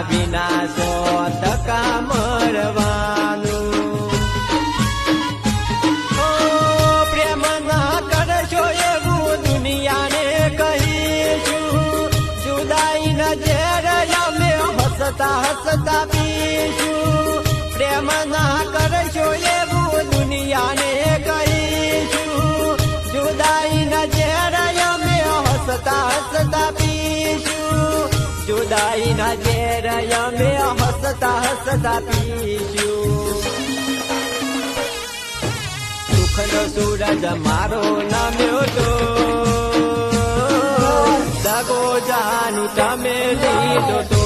વિના સો ટકા મરવાનું પ્રેમ ના કરશો એવું દુનિયાને કહીશું જુદાઈ ન ઝેર અમે હસતા હસતા પીશું પ્રેમ ના કરશો એવું દુનિયાને કહીશું જુદાઈ ન ઝેર અમે હસતા હસતા પીશું જુદાઈ ના ઝેર અમે હસતા હસતા પીશું સુખનો સૂરજ મારો નામ્યો તો દગો જાનું તમે લીધો તો